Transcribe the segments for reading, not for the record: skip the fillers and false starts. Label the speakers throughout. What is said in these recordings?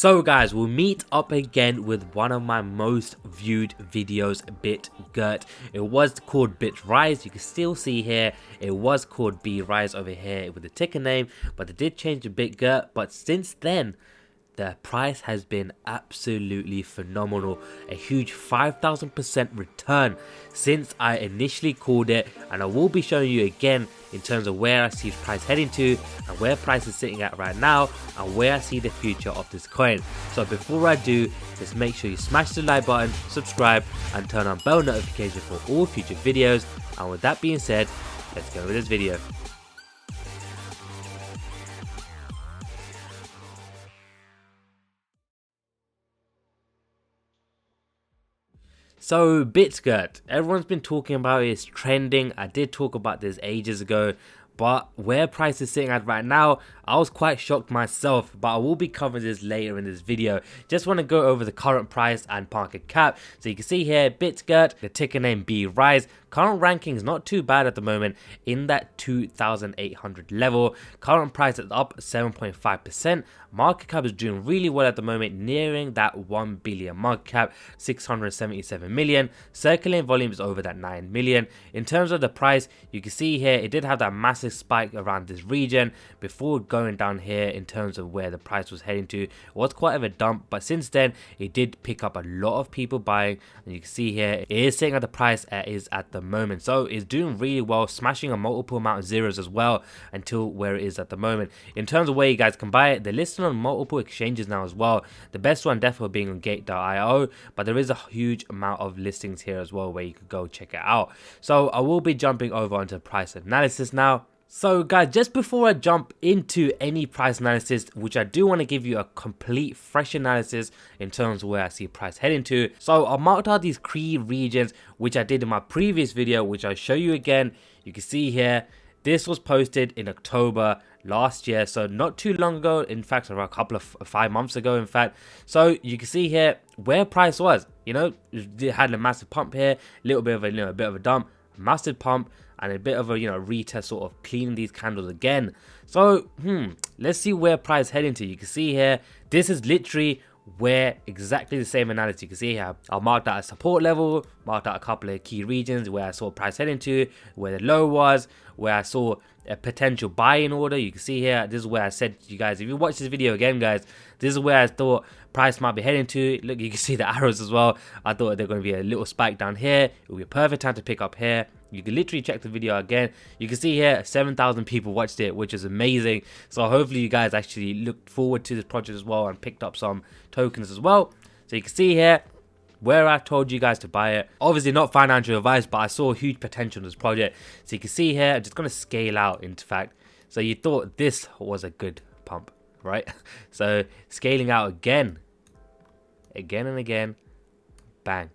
Speaker 1: So guys, we'll meet up again with one of my most viewed videos, Bitgert. It was called Brise. You can still see here, it was called Brise over here with the ticker name, but they did change to Bitgert. But since then, the price has been absolutely phenomenal. A huge 5,000% return since I initially called it, and I will be showing you again in terms of where I see the price heading to and where price is sitting at right now and where I see the future of this coin. So before I do, just make sure you smash the like button, subscribe and turn on bell notification for all future videos. And with that being said, let's go with this video. So Bitgert, everyone's been talking about it, it's trending. I did talk about this ages ago, but where price is sitting at right now, I was quite shocked myself, but I will be covering this later in this video. Just want to go over the current price and market cap. So you can see here, Bitgert, the ticker name Brise. Current ranking is not too bad at the moment in that 2,800 level. Current price is up 7.5%. Market cap is doing really well at the moment, nearing that 1 billion market cap, 677 million. Circulating volume is over that 9 million. In terms of the price, you can see here, it did have that massive spike around this region before going down here in terms of where the price was heading to. It was quite of a dump, but since then, it did pick up a lot of people buying. And you can see here, it is sitting at the price it is at the moment. So it's doing really well, smashing a multiple amount of zeros as well until where it is at the moment. In terms of where you guys can buy it, they're listed on multiple exchanges now as well. The best one definitely being on gate.io, but there is a huge amount of listings here as well where you could go check it out. So I will be jumping over onto price analysis now. So guys, just before I jump into any price analysis, which I do want to give you a complete fresh analysis in terms of where I see price heading to. So I marked out these key regions, which I did in my previous video, which I'll show you again. You can see here, this was posted in October last year, so not too long ago, in fact around a couple of 5 months ago in fact. So you can see here where price was, it had a massive pump here, a little bit of a dump, massive pump, and a bit of a retest, sort of cleaning these candles again. So let's see where price heading to. You can see here, this is literally where exactly the same analysis. You can see here, I marked out a support level, marked out a couple of key regions where I saw price heading to, where the low was, where I saw a potential buy-in order. You can see here, this is where I said to you guys, if you watch this video again guys, this is where I thought price might be heading to. Look, you can see the arrows as well. I thought they're going to be a little spike down here. It will be a perfect time to pick up here. You can literally check the video again. You can see here 7,000 people watched it, which is amazing. So hopefully you guys actually looked forward to this project as well and picked up some tokens as well. So you can see here where I told you guys to buy it. Obviously not financial advice, but I saw huge potential in this project. So you can see here, I'm just going to scale out in fact. So you thought this was a good pump, right? So scaling out again and again, bang.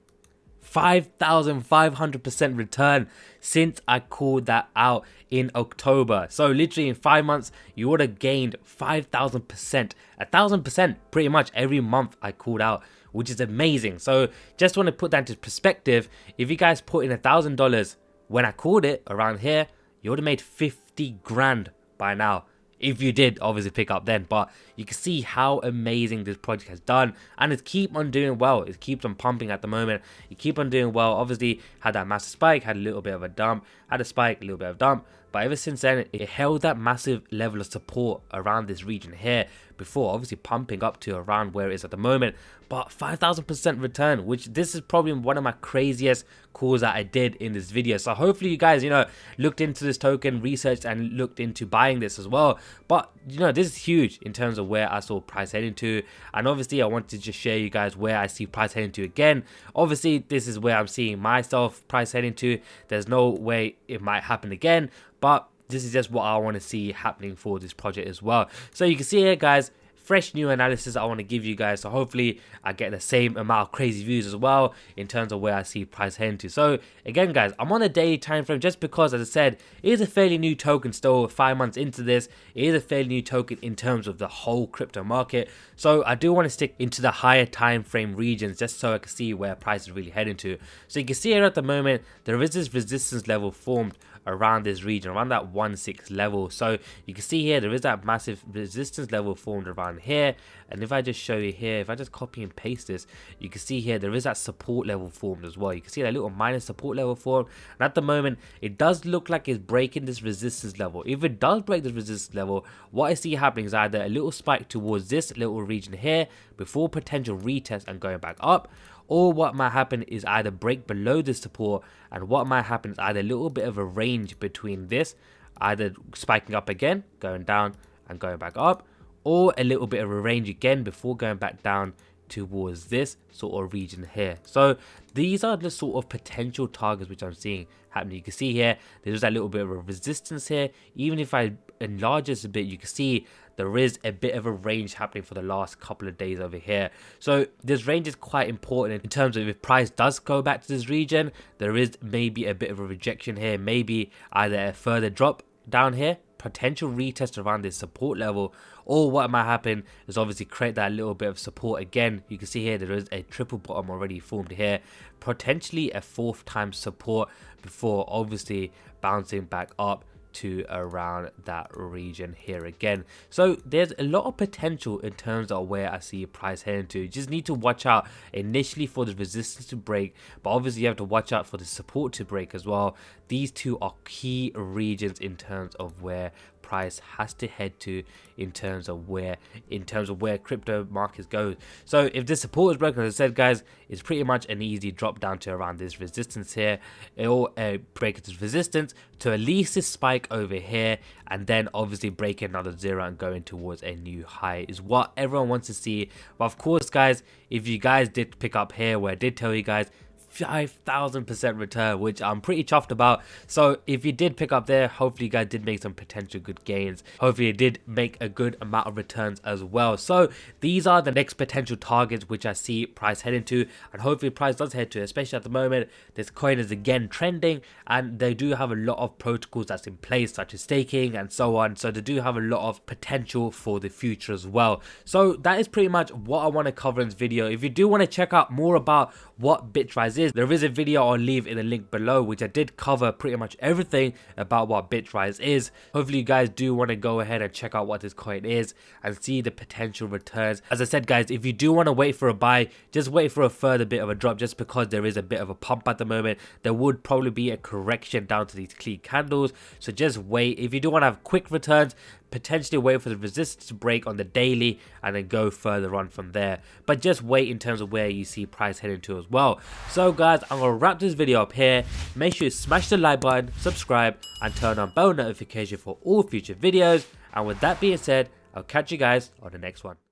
Speaker 1: 5,500% return since I called that out in October. So literally in 5 months, you would have gained 5,000%, 1,000% pretty much every month I called out, which is amazing. So just want to put that into perspective. If you guys put in $1,000 when I called it around here, you would have made 50 grand by now. If you did obviously pick up then, but you can see how amazing this project has done, and it keeps on doing well. It keeps on pumping at the moment. You keep on doing well. Obviously had that massive spike, had a little bit of a dump, had a spike, a little bit of dump, but ever since then it held that massive level of support around this region here before obviously pumping up to around where it is at the moment. But 5,000% return, which this is probably one of my craziest calls that I did in this video. So hopefully you guys looked into this token, researched and looked into buying this as well. But this is huge in terms of where I saw price heading to, and obviously I wanted to just share you guys where I see price heading to again. Obviously this is where I'm seeing myself price heading to. There's no way it might happen again, but this is just what I want to see happening for this project as well. So you can see here guys, fresh new analysis I want to give you guys, so hopefully I get the same amount of crazy views as well in terms of where I see price heading to. So again guys, I'm on a daily time frame just because, as I said, it is a fairly new token still. 5 months into this, it is a fairly new token in terms of the whole crypto market. So I do want to stick into the higher time frame regions just so I can see where price is really heading to. So you can see here at the moment there is this resistance level formed around this region, around that 1.6 level. So you can see here there is that massive resistance level formed around here, And if I just show you here, if I just copy and paste this, you can see here there is that support level formed as well. You can see that little minus support level formed, and at the moment it does look like it's breaking this resistance level. If it does break the resistance level, what I see happening is either a little spike towards this little region here before potential retest and going back up, or what might happen is either break below this support, and what might happen is either a little bit of a range between this, either spiking up again, going down and going back up, or a little bit of a range again before going back down towards this sort of region here. So these are the sort of potential targets which I'm seeing happening. You can see here there's that little bit of a resistance here. Even if I enlarge this a bit, you can see there is a bit of a range happening for the last couple of days over here. So this range is quite important in terms of if price does go back to this region, there is maybe a bit of a rejection here, maybe either a further drop down here, potential retest around this support level, or what might happen is obviously create that little bit of support again. You can see here there is a triple bottom already formed here, potentially a fourth time support before obviously bouncing back up to around that region here again. So there's a lot of potential in terms of where I see price heading to. You just need to watch out initially for the resistance to break, but obviously you have to watch out for the support to break as well. These two are key regions in terms of where price has to head to in terms of where crypto markets go. So if this support is broken, as I said guys, it's pretty much an easy drop down to around this resistance here. It will break this resistance to at least this spike over here, and then obviously break another zero and going towards a new high is what everyone wants to see. But of course guys, if you guys did pick up here where I did tell you guys 5,000% return, which I'm pretty chuffed about. So if you did pick up there, hopefully you guys did make some potential good gains. Hopefully you did make a good amount of returns as well. So these are the next potential targets which I see price heading to, and hopefully price does head to, especially at the moment this coin is again trending, and they do have a lot of protocols that's in place such as staking and so on. So they do have a lot of potential for the future as well. So that is pretty much what I want to cover in this video. If you do want to check out more about what Brise is, there is a video I'll leave in the link below which I did cover pretty much everything about what Brise is. Hopefully you guys do want to go ahead and check out what this coin is and see the potential returns. As I said guys, if you do want to wait for a buy, just wait for a further bit of a drop, just because there is a bit of a pump at the moment. There would probably be a correction down to these clean candles, so just wait. If you do want to have quick returns, potentially wait for the resistance to break on the daily and then go further on from there, but just wait in terms of where you see price heading to as well. So guys, I'm gonna wrap this video up here. Make sure you smash the like button, subscribe, and turn on bell notification for all future videos. And with that being said, I'll catch you guys on the next one.